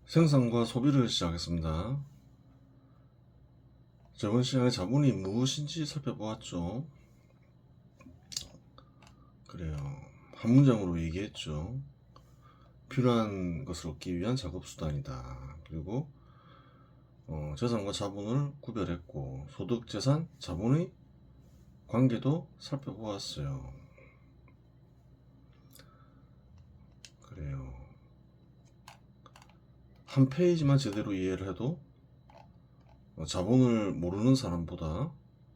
생산과 소비를 시작했습니다. 저번 시간에 자본이 무엇인지 살펴보았죠. 그래요. 한 문장으로 얘기했죠. 필요한 것을 얻기 위한 작업수단이다. 그리고 재산과 자본을 구별했고 소득, 재산, 자본의 관계도 살펴보았어요. 그래요. 한 페이지만 제대로 이해를 해도 자본을 모르는 사람보다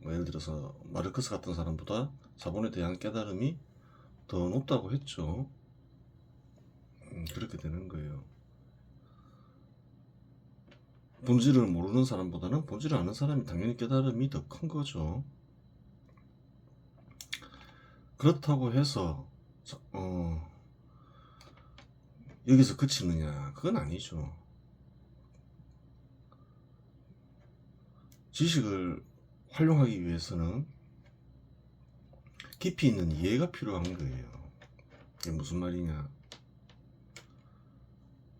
예를 들어서 마르크스 같은 사람보다 자본에 대한 깨달음이 더 높다고 했죠. 그렇게 되는 거예요. 본질을 모르는 사람보다는 본질을 아는 사람이 당연히 깨달음이 더 큰 거죠. 그렇다고 해서 여기서 그치느냐? 그건 아니죠. 지식을 활용하기 위해서는 깊이 있는 이해가 필요한 거예요. 이게 무슨 말이냐?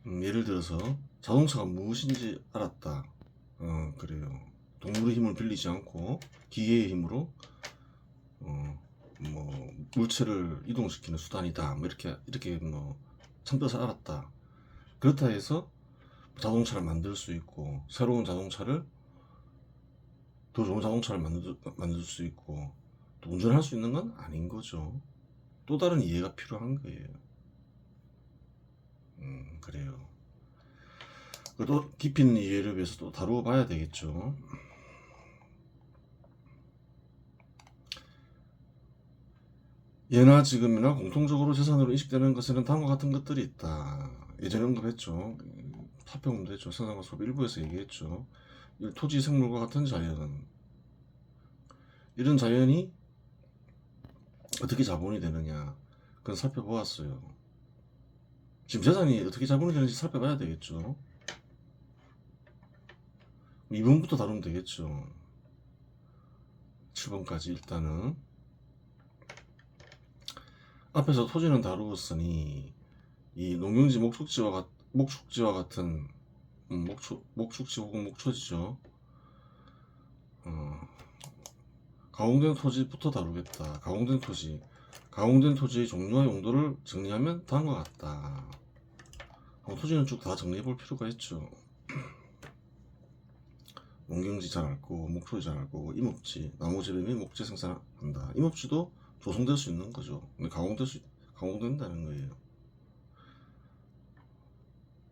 예를 들어서 자동차가 무엇인지 알았다. 그래요. 동물의 힘을 빌리지 않고 기계의 힘으로 뭐 물체를 이동시키는 수단이다. 뭐 이렇게 뭐 참뜻을 알았다. 그렇다 해서 자동차를 만들 수 있고 새로운 자동차를 더 좋은 자동차를 만들 수 있고 또 운전할 수 있는 건 아닌 거죠. 또 다른 이해가 필요한 거예요. 그래요. 또 깊이 있는 이해를 위해서 또 다루어 봐야 되겠죠. 예나 지금이나 공통적으로 재산으로 인식되는 것에는 다음과 같은 것들이 있다. 예전에 언급했죠. 살펴보면 되죠. 생산과 소비 일부에서 얘기했죠. 토지, 생물과 같은 자연. 이런 자연이 어떻게 자본이 되느냐. 그건 살펴보았어요. 지금 재산이 어떻게 자본이 되는지 살펴봐야 되겠죠. 2번부터 다루면 되겠죠. 7번까지 일단은. 앞에서 토지는 다루었으니 이 농경지 목축지와 같은 목축지 혹은 목초지죠. 가공된 토지부터 다루겠다. 가공된 토지의 종류와 용도를 정리하면 다음과 같다. 토지는 쭉 다 정리해 볼 필요가 있죠. 농경지 잘 알고, 목초지 잘 알고, 임업지, 나무재배 및 목재 생산한다. 임업지도 조성될 수 있는 거죠. 가공된다는 거예요.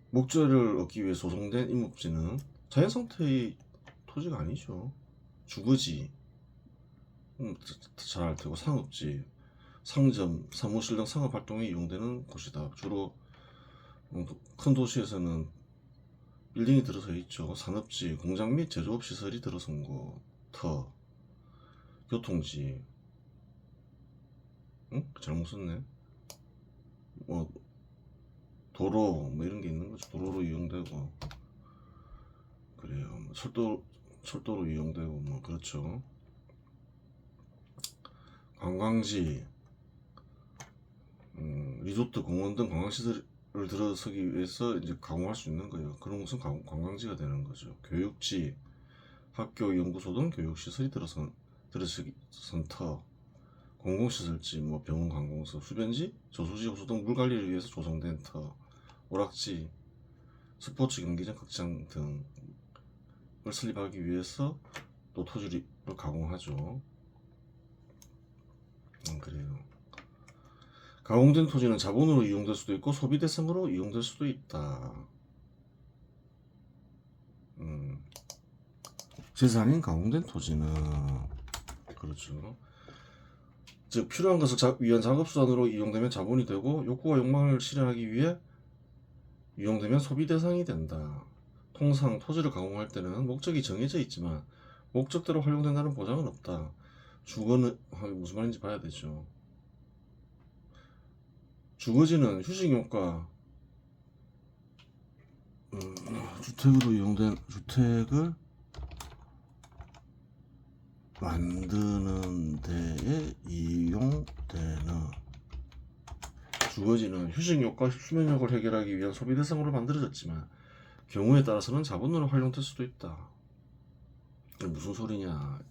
목재를 얻기 위해 조성된 임업지는 자연 상태의 토지가 아니죠. 주거지, 잘 알 테고, 상업지, 상점, 사무실 등 상업 활동에 이용되는 곳이다. 주로 큰 도시에서는 빌딩이 들어서 있죠. 산업지, 공장 및 제조업 시설이 들어선 곳, 교통지, 잘못 썼네. 뭐 도로 뭐 이런 게 있는 거죠. 도로로 이용되고 그래요. 뭐 철도로 이용되고 뭐 그렇죠. 관광지, 리조트, 공원 등 관광시설을 들어서기 위해서 이제 가공할 수 있는 거예요. 그런 것은 관광지가 되는 거죠. 교육지, 학교, 연구소 등 교육시설이 들어선 터, 공공시설지, 뭐 병원, 관공서, 흡연지, 저수지, 호수 등 물관리를 위해서 조성된 터, 오락지, 스포츠 경기장, 극장 등을 설립하기 위해서 또 토지를 가공하죠. 그래요. 가공된 토지는 자본으로 이용될 수도 있고 소비 대상으로 이용될 수도 있다. 재산인 가공된 토지는 그렇죠. 즉 필요한 것을 위한 작업수단으로 이용되면 자본이 되고 욕구와 욕망을 실현하기 위해 이용되면 소비 대상이 된다. 통상 토지를 가공할 때는 목적이 정해져 있지만 목적대로 활용된다는 보장은 없다. 주거는 무슨 말인지 봐야 되죠. 주거지는 휴식용가, 주택으로 이용된 주택을 만드는 데에 이용되는 주거지는 휴식용가, 수면력을 해결하기 위한 소비 대상으로 만들어졌지만 경우에 따라서는 자본으로 활용될 수도 있다. 무슨 소리냐.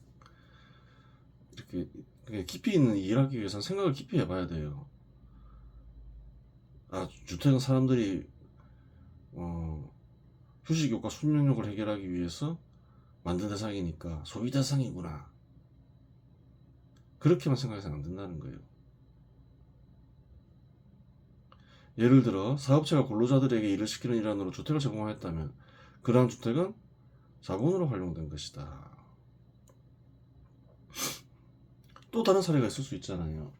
이렇게 깊이 있는 이해를 하기 위해서는 생각을 깊이 해봐야 돼요. 주택은 사람들이 휴식욕과 숙면욕을 해결하기 위해서 만든 대상이니까 소비 대상이구나. 그렇게만 생각해서는 안 된다는 거예요. 예를 들어 사업체가 근로자들에게 일을 시키는 일환으로 주택을 제공하였다면 그러한 주택은 자본으로 활용된 것이다. 또 다른 사례가 있을 수 있잖아요.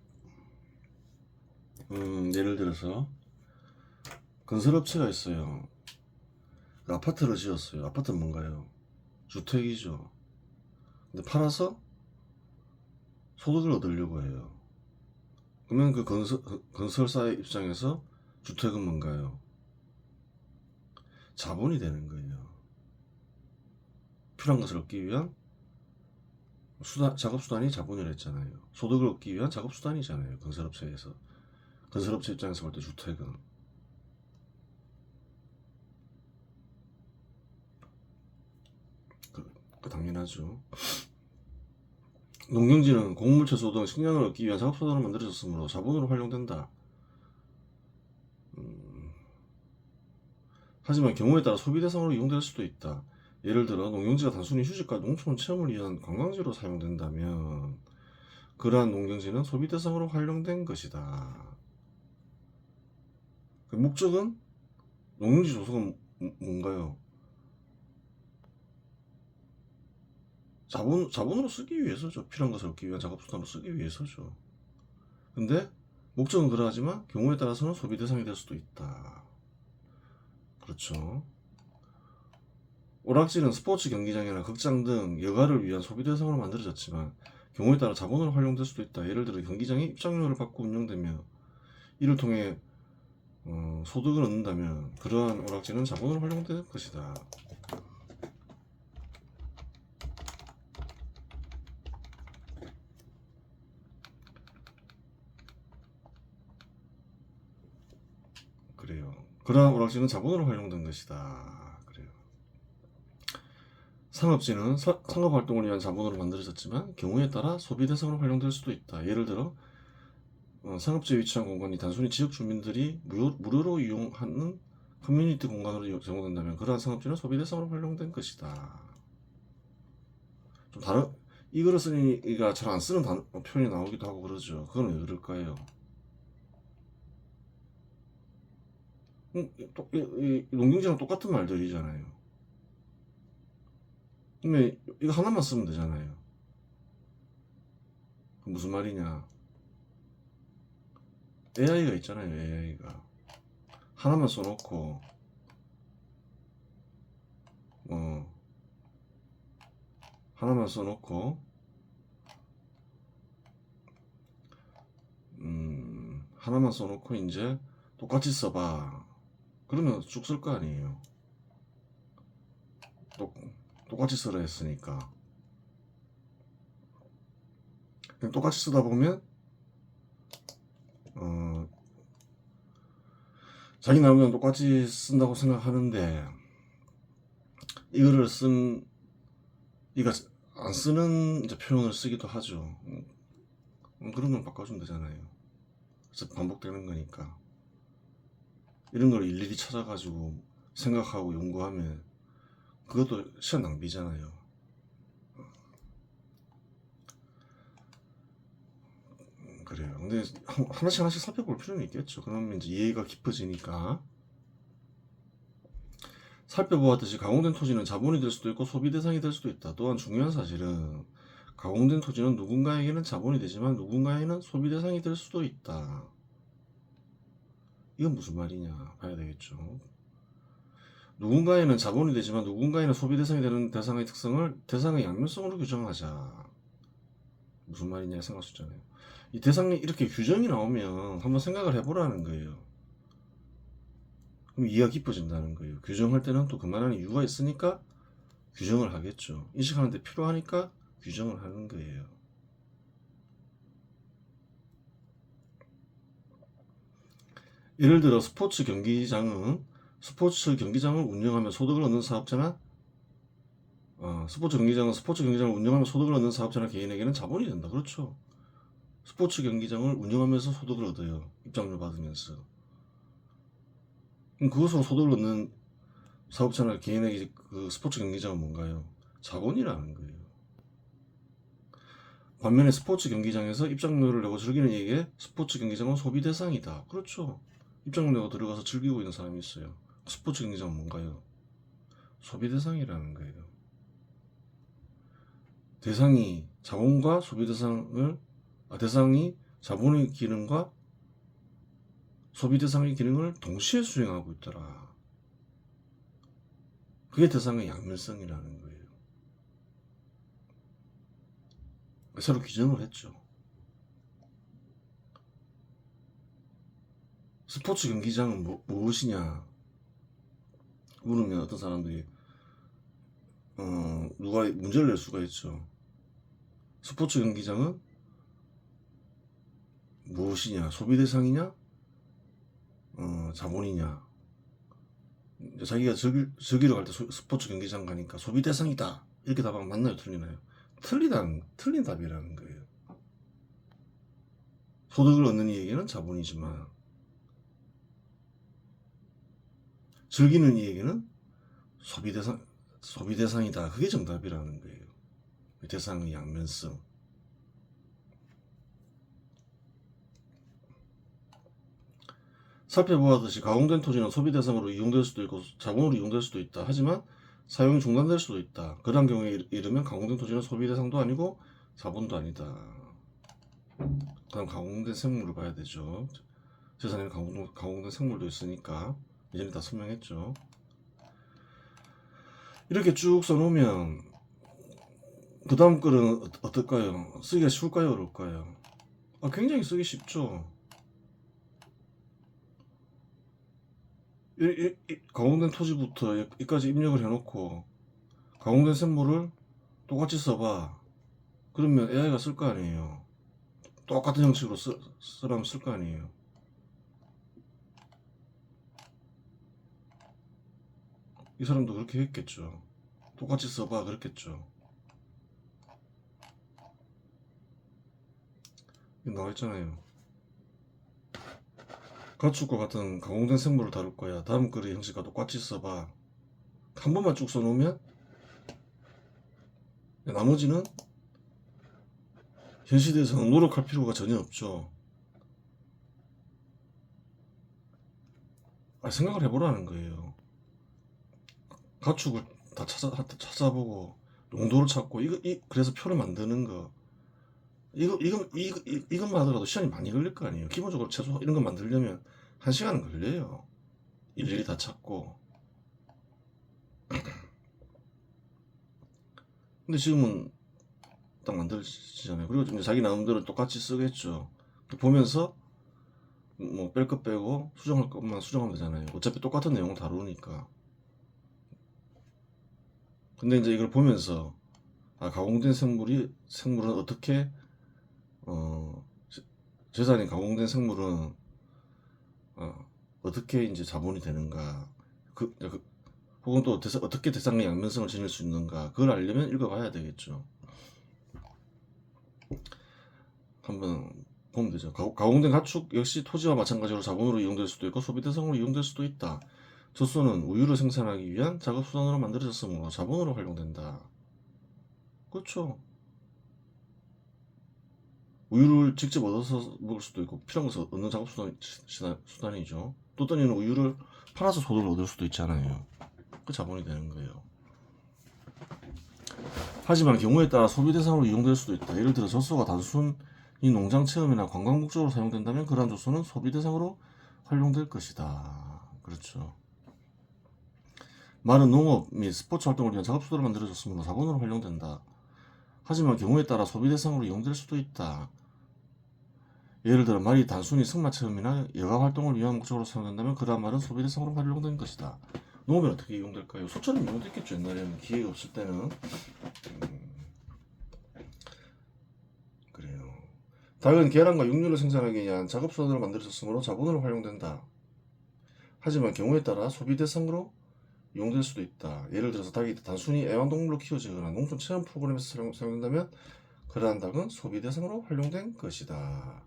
예를 들어서 건설업체가 있어요. 아파트를 지었어요. 아파트는 뭔가요? 주택이죠. 근데 팔아서 소득을 얻으려고 해요. 그러면 그 건설사의 입장에서 주택은 뭔가요? 자본이 되는 거예요. 필요한 것을 얻기 위한 작업수단이 자본이라 했잖아요. 소득을 얻기 위한 작업수단이잖아요. 건설업체 입장에서 볼 때 주택은. 당연하죠. 농경지는 곡물, 채소 등 식량을 얻기 위한 작업수단으로 만들어졌으므로 자본으로 활용된다. 하지만 경우에 따라 소비 대상으로 이용될 수도 있다. 예를 들어 농경지가 단순히 휴식과 농촌 체험을 위한 관광지로 사용된다면 그러한 농경지는 소비 대상으로 활용된 것이다. 그 목적은 농경지 조성은 뭔가요? 자본으로 쓰기 위해서죠. 필요한 것을 얻기 위한 작업수단으로 쓰기 위해서죠. 근데 목적은 그러하지만 경우에 따라서는 소비 대상이 될 수도 있다. 그렇죠. 오락실은 스포츠 경기장이나 극장 등 여가를 위한 소비 대상으로 만들어졌지만 경우에 따라 자본으로 활용될 수도 있다. 예를 들어 경기장이 입장료를 받고 운영되며 이를 통해 소득을 얻는다면 그러한 오락실은 자본으로 활용될 것이다. 그래요. 그러한 오락실은 자본으로 활용된 것이다. 그래요. 상업지는 상업활동을 위한 자본으로 만들어졌지만 경우에 따라 소비 대상으로 활용될 수도 있다. 예를 들어 상업지에 위치한 공간이 단순히 지역 주민들이 무료로 이용하는 커뮤니티 공간으로 제공된다면 그러한 상업지는 소비 대상으로 활용된 것이다. 좀 다른 이 글을 쓰니까 잘 안 쓰는 표현이 나오기도 하고 그러죠. 그건 왜 그럴까요? 농경지랑 똑같은 말들이잖아요. 근데 이거 하나만 쓰면 되잖아요. 무슨 말이냐? AI가 있잖아요. AI가 하나만 써놓고 하나만 써놓고 하나만 써놓고 이제 똑같이 써봐. 그러면 쭉 쓸 거 아니에요. 똑같이 쓰라 했으니까. 똑같이 쓰다 보면 자기 나오면 똑같이 쓴다고 생각하는데 이거를 이가 안 쓰는 이제 표현을 쓰기도 하죠. 그런 건 바꿔주면 되잖아요. 그래서 반복되는 거니까 이런 걸 일일이 찾아가지고 생각하고 연구하면 그것도 시간 낭비잖아요. 그래요. 근데 하나씩 살펴볼 필요는 있겠죠. 그러면 이제 이해가 깊어지니까. 살펴보았듯이 가공된 토지는 자본이 될 수도 있고 소비 대상이 될 수도 있다. 또한 중요한 사실은 가공된 토지는 누군가에게는 자본이 되지만 누군가에게는 소비 대상이 될 수도 있다. 이건 무슨 말이냐 봐야 되겠죠. 누군가에는 자본이 되지만 누군가에는 소비 대상이 되는 대상의 특성을 대상의 양면성으로 규정하자. 무슨 말이냐 생각할 수 있잖아요. 이 대상이 이렇게 규정이 나오면 한번 생각을 해보라는 거예요. 그럼 이해가 깊어진다는 거예요. 규정할 때는 또 그만한 이유가 있으니까 규정을 하겠죠. 인식하는데 필요하니까 규정을 하는 거예요. 예를 들어 스포츠 경기장은 스포츠 경기장을 운영하며 소득을 얻는 사업자나 스포츠 경기장을 운영하며 소득을 얻는 사업자나 개인에게는 자본이 된다. 그렇죠. 스포츠 경기장을 운영하면서 소득을 얻어요. 입장료 받으면서. 그럼 그것으로 소득을 얻는 사업자나 개인에게 그 스포츠 경기장은 뭔가요? 자본이라는 거예요. 반면에 스포츠 경기장에서 입장료를 내고 즐기는 이에게 스포츠 경기장은 소비 대상이다. 그렇죠. 입장료 내고 들어가서 즐기고 있는 사람이 있어요. 스포츠 경기장은 뭔가요? 소비 대상이라는 거예요. 대상이 자본과 소비 대상을 대상이 자본의 기능과 소비 대상의 기능을 동시에 수행하고 있더라. 그게 대상의 양면성이라는 거예요. 새로 규정을 했죠. 스포츠 경기장은 무엇이냐 물으면 어떤 사람들이 누가 문제를 낼 수가 있죠. 스포츠 경기장은 무엇이냐? 소비 대상이냐? 자본이냐? 자기가 저기로 갈 때 스포츠 경기장 가니까 소비 대상이다. 이렇게 답하면 맞나요? 틀리나요? 틀린 답이라는 거예요. 소득을 얻는 이에게는 자본이지만 즐기는 이에게는 소비 대상이다. 그게 정답이라는 거예요. 대상의 양면성. 살펴보았듯이 가공된 토지는 소비 대상으로 이용될 수도 있고 자본으로 이용될 수도 있다. 하지만 사용이 중단될 수도 있다. 그런 경우에 이르면 가공된 토지는 소비 대상도 아니고 자본도 아니다. 그다음 가공된 생물을 봐야 되죠. 재산에는 가공된 생물도 있으니까 예전에 다 설명했죠. 이렇게 쭉 써놓으면 그 다음 글은 어떨까요? 쓰기가 쉬울까요? 어려울까요? 굉장히 쓰기 쉽죠. 가공된 토지부터 여기까지 입력을 해놓고 가공된 생물을 똑같이 써봐. 그러면 AI가 쓸 거 아니에요. 똑같은 형식으로 쓰라면 쓸 거 아니에요. 이 사람도 그렇게 했겠죠. 똑같이 써봐 그랬겠죠. 나와 있잖아요. 가축과 같은 가공된 생물을 다룰 거야. 다음 글의 형식과 똑같이 써봐. 한 번만 쭉 써놓으면 나머지는 현 시대에서는 노력할 필요가 전혀 없죠. 생각을 해보라는 거예요. 가축을 다 찾아보고 용도를 찾고 그래서 표를 만드는 거 이것만 하더라도 시간이 많이 걸릴 거 아니에요. 기본적으로 최소 이런 거 만들려면 1시간은 걸려요. 일일이 다 찾고. 근데 지금은 딱 만들어지잖아요. 그리고 이제 자기 나름대로 똑같이 쓰겠죠. 보면서 뭐 뺄 것 빼고 수정할 것만 수정하면 되잖아요. 어차피 똑같은 내용을 다루니까. 근데 이제 이걸 보면서 가공된 생물은 어떻게 재산이 가공된 생물은 어떻게 이제 자본이 되는가 혹은 또 어떻게 대상의 양면성을 지닐 수 있는가 그걸 알려면 읽어봐야 되겠죠. 한번 보면 되죠. 가공된 가축 역시 토지와 마찬가지로 자본으로 이용될 수도 있고 소비 대상으로 이용될 수도 있다. 젖소는 우유를 생산하기 위한 작업수단으로 만들어졌으므로 자본으로 활용된다. 그렇죠. 우유를 직접 얻어서 먹을 수도 있고 필요한 것을 얻는 작업수단이죠. 또 어떤 이는 우유를 팔아서 소득을 얻을 수도 있잖아요. 그 자본이 되는 거예요. 하지만 경우에 따라 소비 대상으로 이용될 수도 있다. 예를 들어 젖소가 단순히 농장 체험이나 관광 목적으로 사용된다면 그러한 젖소는 소비 대상으로 활용될 것이다. 그렇죠. 말은 농업 및 스포츠 활동을 위한 작업수단으로 만들어졌으므로 자본으로 활용된다. 하지만 경우에 따라 소비 대상으로 이용될 수도 있다. 예를 들어 말이 단순히 승마 체험이나 여가 활동을 위한 목적으로 사용된다면 그러한 말은 소비 대상으로 활용된 것이다. 농업에 어떻게 이용될까요? 소처럼 이용됐겠죠. 옛날에는 기회가 없을 때는. 그래요. 닭은 계란과 육류를 생산하기 위한 작업수단으로 만들어졌으므로 자본으로 활용된다. 하지만 경우에 따라 소비 대상으로 이용될 수도 있다. 예를 들어서 닭이 단순히 애완동물로 키워지거나 농촌 체험 프로그램에서 사용된다면 그러한 닭은 소비 대상으로 활용된 것이다.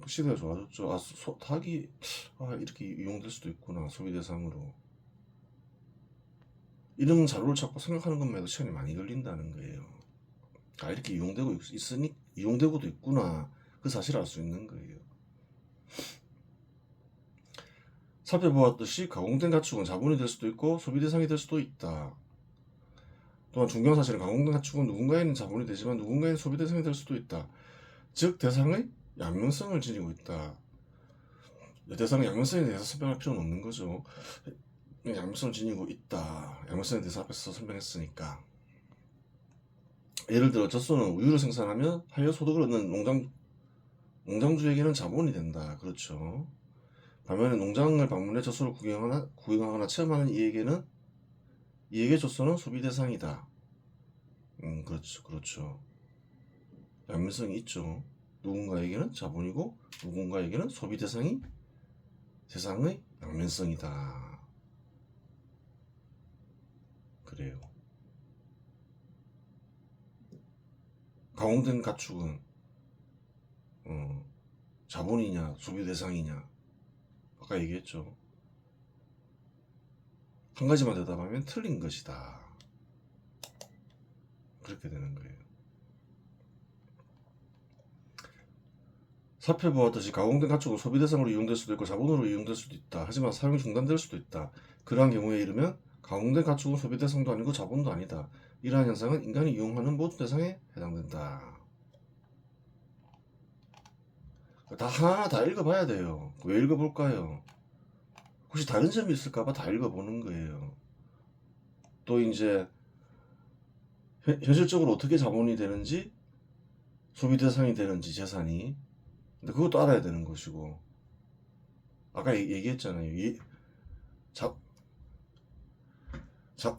시대가 좋아졌죠. 닭이 이렇게 이용될 수도 있구나. 소비 대상으로. 이런 자료를 찾고 생각하는 것만 해도 시간이 많이 걸린다는 거예요. 이렇게 이용되고도 있구나. 그 사실을 알 수 있는 거예요. 살펴보았듯이 가공된 가축은 자본이 될 수도 있고 소비 대상이 될 수도 있다. 또한 중요한 사실은 가공된 가축은 누군가에는 자본이 되지만 누군가에는 소비 대상이 될 수도 있다. 즉 대상의 양면성을 지니고 있다. 대상의 양면성에 대해서 설명할 필요는 없는 거죠. 양면성을 지니고 있다. 양면성에 대해서 앞에서 설명했으니까. 예를 들어 젖소는 우유를 생산하면 하여 소득을 얻는 농장주에게는 자본이 된다. 그렇죠. 반면에 농장을 방문해 젖소를 구경하거나 체험하는 이에게 젖소는 소비 대상이다. 그렇죠. 양면성이 있죠. 누군가에게는 자본이고 누군가에게는 소비 대상이 세상의 양면성이다. 그래요. 가공된 가축은 자본이냐 소비 대상이냐 아까 얘기했죠. 한 가지만 대답하면 틀린 것이다. 그렇게 되는 거예요. 살펴보았듯이 가공된 가축은 소비 대상으로 이용될 수도 있고 자본으로 이용될 수도 있다. 하지만 사용이 중단될 수도 있다. 그러한 경우에 이르면 가공된 가축은 소비 대상도 아니고 자본도 아니다. 이러한 현상은 인간이 이용하는 모든 대상에 해당된다. 하나하나 다 읽어봐야 돼요. 왜 읽어볼까요? 혹시 다른 점이 있을까봐 다 읽어보는 거예요. 또 이제 현실적으로 어떻게 자본이 되는지 소비 대상이 되는지 재산이 근데 그것도 알아야 되는 것이고 아까 얘기했잖아요.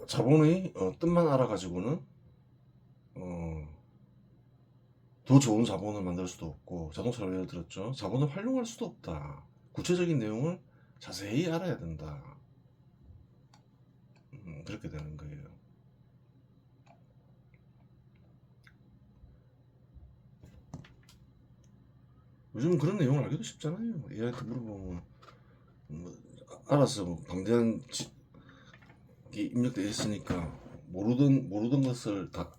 자본의 뜻만 알아가지고는 더 좋은 자본을 만들 수도 없고 자동차를 예를 들었죠. 자본을 활용할 수도 없다. 구체적인 내용을 자세히 알아야 된다. 그렇게 되는 거예요. 요즘 그런 내용을 알기도 쉽잖아요. 얘한테 물어보면 알아서 방대한 입력되어 있으니까 모르던 것을 다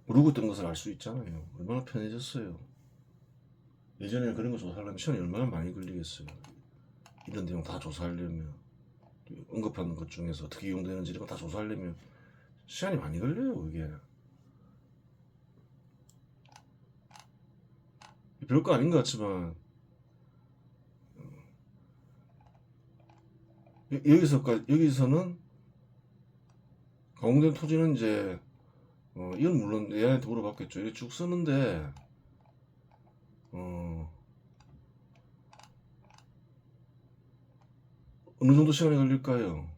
모르고 있던 것을 알 수 있잖아요. 얼마나 편해졌어요. 예전에는 그런 거 조사하려면 시간이 얼마나 많이 걸리겠어요. 이런 내용 다 조사하려면 언급하는 것 중에서 어떻게 이용되는지 이런 거 다 조사하려면 시간이 많이 걸려요. 이게 별거 아닌 것 같지만 여기서는 가공된 토지는 이제 이건 물론 얘한테 물어봤겠죠. 이게 쭉 쓰는데 어느 정도 시간이 걸릴까요?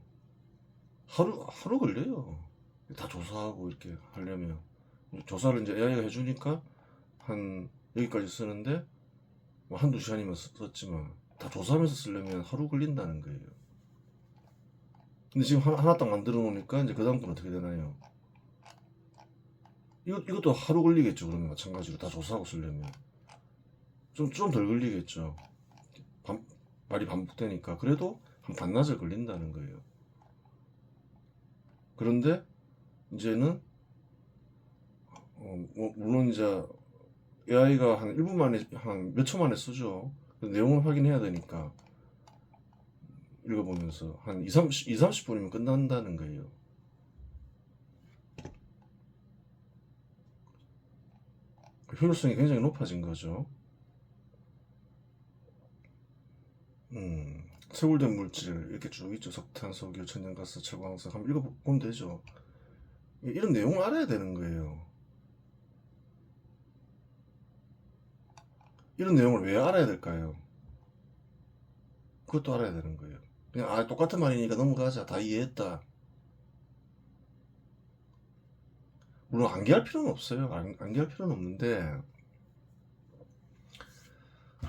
하루 걸려요. 다 조사하고 이렇게 하려면 조사를 이제 AI가 해주니까 한 여기까지 쓰는데 뭐 한두 시간이면 썼지만 다 조사하면서 쓰려면 하루 걸린다는 거예요. 근데 지금 하나 딱 만들어 놓으니까 이제 그 다음 건 어떻게 되나요? 이것도 하루 걸리겠죠. 그러면 마찬가지로 다 조사하고 쓰려면 좀 덜 걸리겠죠. 말이 반복되니까 그래도 한 반나절 걸린다는 거예요. 그런데 이제는 물론 이제 AI가 한 1분 만에 한 몇 초 만에 쓰죠. 내용을 확인해야 되니까 읽어보면서 한 30분이면 끝난다는 거예요. 효율성이 굉장히 높아진 거죠. 세골된 물질 이렇게 쭉 있죠. 석탄, 석유, 천연가스, 철광석 한번 읽어보면 되죠. 이런 내용을 알아야 되는 거예요. 이런 내용을 왜 알아야 될까요? 그것도 알아야 되는 거예요. 그냥 똑같은 말이니까 넘어가자. 다 이해했다. 물론 암기할 필요는 없어요. 암기할 필요는 없는데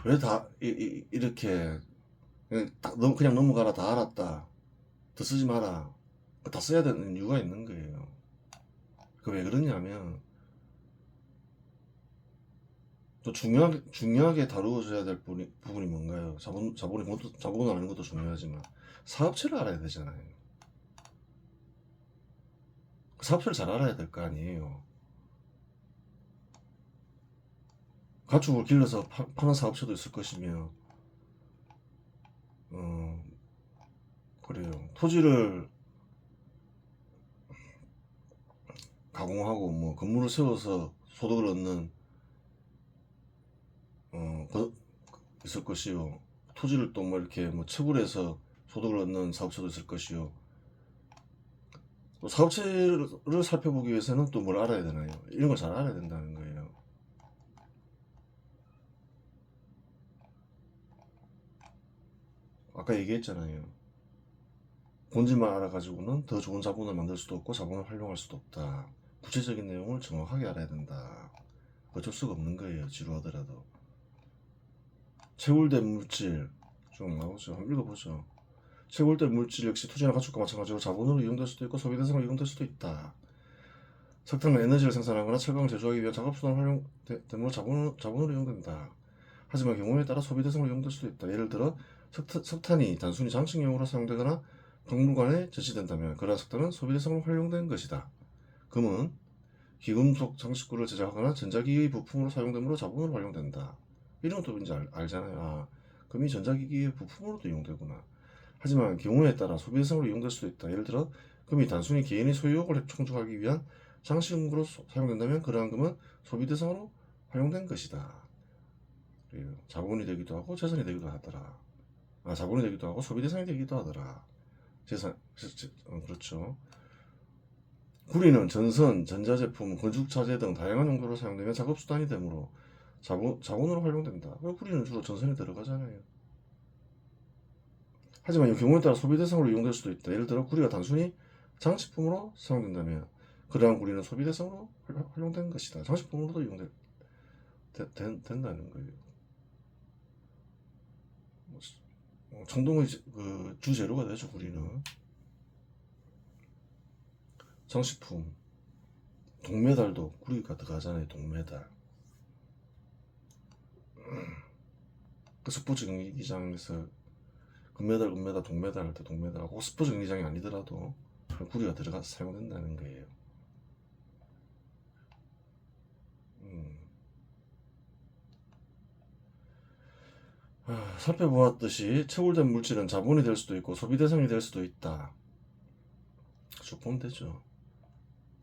왜 다 이렇게 그냥 넘어가라, 다 알았다, 더 쓰지 마라, 다 써야 되는 이유가 있는 거예요. 그 왜 그러냐면 또 중요하게 다루어져야 될 부분이 뭔가요? 자본을 아는 것도 중요하지만 사업체를 알아야 되잖아요. 사업체를 잘 알아야 될 거 아니에요. 가축을 길러서 파는 사업체도 있을 것이며, 그래요. 토지를 가공하고 뭐 건물을 세워서 소득을 얻는 있을 것이요. 토지를 또 뭐 이렇게 뭐 채굴해서 소득을 얻는 사업체도 있을 것이요. 또 사업체를 살펴보기 위해서는 또 뭘 알아야 되나요? 이런 걸 잘 알아야 된다는 거예요. 아까 얘기했잖아요. 본질만 알아가지고는 더 좋은 자본을 만들 수도 없고 자본을 활용할 수도 없다. 구체적인 내용을 정확하게 알아야 된다. 어쩔 수가 없는 거예요. 지루하더라도. 채굴된 물질 좀 나오죠. 한번 읽어보죠. 채굴된 물질 역시 투자나 가축과 마찬가지로 자본으로 이용될 수도 있고 소비 대상으로 이용될 수도 있다. 석탄은 에너지를 생산하거나 철강을 제조하기 위한 작업수단 활용됨으로 자본으로 이용된다. 하지만 경우에 따라 소비 대상으로 이용될 수도 있다. 예를 들어 석탄이 단순히 장식용으로 사용되거나 박물관에 전시된다면 그러한 석탄은 소비 대상으로 활용된 것이다. 금은 귀금속 장식구를 제작하거나 전자기기의 부품으로 사용되므로 자본으로 활용된다. 이런 것도 이제 알잖아요. 아, 금이 전자기기의 부품으로도 이용되구나. 하지만 경우에 따라 소비 대상으로 이용될 수도 있다. 예를 들어 금이 단순히 개인의 소유욕을 충족하기 위한 장식용으로 사용된다면 그러한 금은 소비 대상으로 활용된 것이다. 그래요. 자본이 되기도 하고 재산이 되기도 하더라. 자본이 되기도 하고 소비 대상이 되기도 하더라. 그렇죠. 구리는 전선, 전자제품, 건축자재 등 다양한 용도로 사용되며 작업수단이 되므로 자본으로 활용된다. 구리는 주로 전선에 들어가잖아요. 하지만 이 경우에 따라 소비 대상으로 이용될 수도 있다. 예를 들어 구리가 단순히 장식품으로 사용된다면 그러한 구리는 소비 대상으로 활용된 것이다. 장식품으로도 된다는 거예요. 청동의 그 주재료가 되죠. 구리는 장식품, 동메달도 구리가 들어가잖아요. 동메달. 그 스포츠 경기장에서 금메달, 동메달 할 때 동메달, 꼭 스포츠 경기장이 아니더라도 구리가 들어가서 사용된다는 거예요. 살펴보았듯이 채굴된 물질은 자본이 될 수도 있고 소비 대상이 될 수도 있다. 쭉 보면 되죠.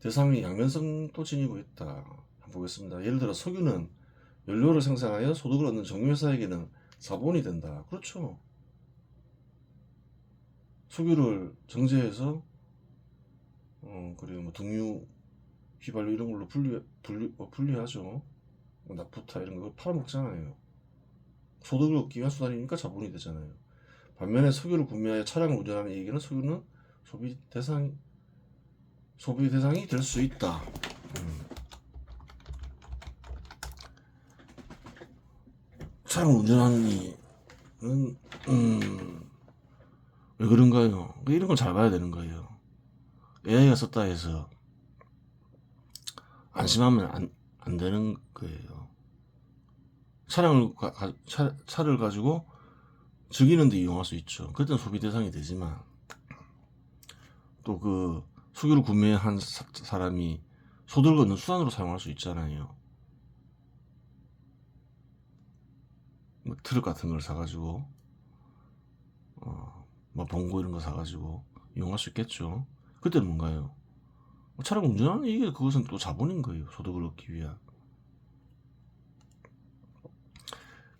대상이 양면성도 지니고 있다. 한번 보겠습니다. 예를 들어 석유는 연료를 생산하여 소득을 얻는 정유회사에게는 자본이 된다. 그렇죠. 석유를 정제해서 그리고 뭐 등유, 휘발유 이런 걸로 분리하죠. 나프타 이런 거 팔아먹잖아요. 소득을 얻기 위한 수단이니까 자본이 되잖아요. 반면에 석유를 구매하여 차량을 운전하는 이에게는 석유는 소비 대상이 될 수 있다. 차량을 운전하는 이는 왜 그런가요? 이런 걸 잘 봐야 되는 거예요. AI가 썼다 해서 안심하면 안 되는 거예요. 차를 가지고 즐기는데 이용할 수 있죠. 그때는 소비 대상이 되지만 또 그 석유를 구매한 사람이 소득을 얻는 수단으로 사용할 수 있잖아요. 뭐 트럭 같은 걸 사가지고 뭐 봉고 이런 거 사가지고 이용할 수 있겠죠. 그때는 뭔가요? 차량 운전하는 이게 그것은 또 자본인 거예요. 소득을 얻기 위한.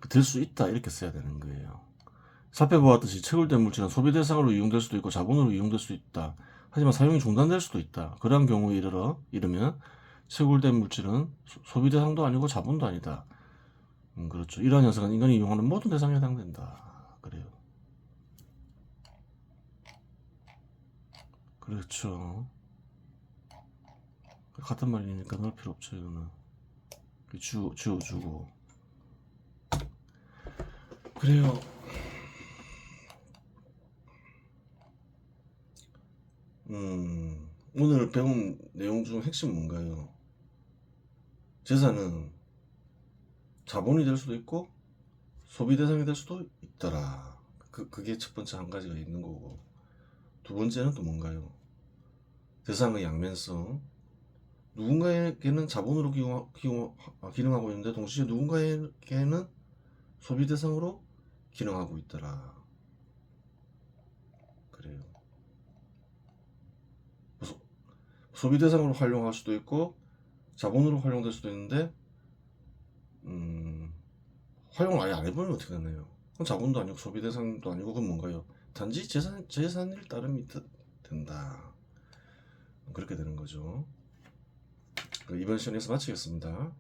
될 수 있다 이렇게 써야 되는 거예요. 살펴보았듯이 채굴된 물질은 소비 대상으로 이용될 수도 있고 자본으로 이용될 수 있다. 하지만 사용이 중단될 수도 있다. 그러한 경우에 이르면 채굴된 물질은 소비 대상도 아니고 자본도 아니다. 그렇죠. 이러한 현상은 인간이 이용하는 모든 대상에 해당된다. 그래요. 그렇죠. 같은 말이니까 넣을 필요 없죠. 이거는 지워주고 그래요. 오늘 배운 내용 중 핵심 뭔가요? 재산은 자본이 될 수도 있고 소비 대상이 될 수도 있더라. 그게 첫 번째 한 가지가 있는 거고, 두 번째는 또 뭔가요? 대상의 양면성. 누군가에게는 자본으로 기능하고 있는데 동시에 누군가에게는 소비 대상으로 기능하고 있더라. 그래요. 소비 대상으로 활용할 수도 있고 자본으로 활용될 수도 있는데 활용을 아예 안 해보면 어떻게 되나요? 그럼 자본도 아니고 소비 대상도 아니고 그건 뭔가요? 단지 재산일 따름이 된다. 그렇게 되는 거죠. 이번 시간에서 마치겠습니다.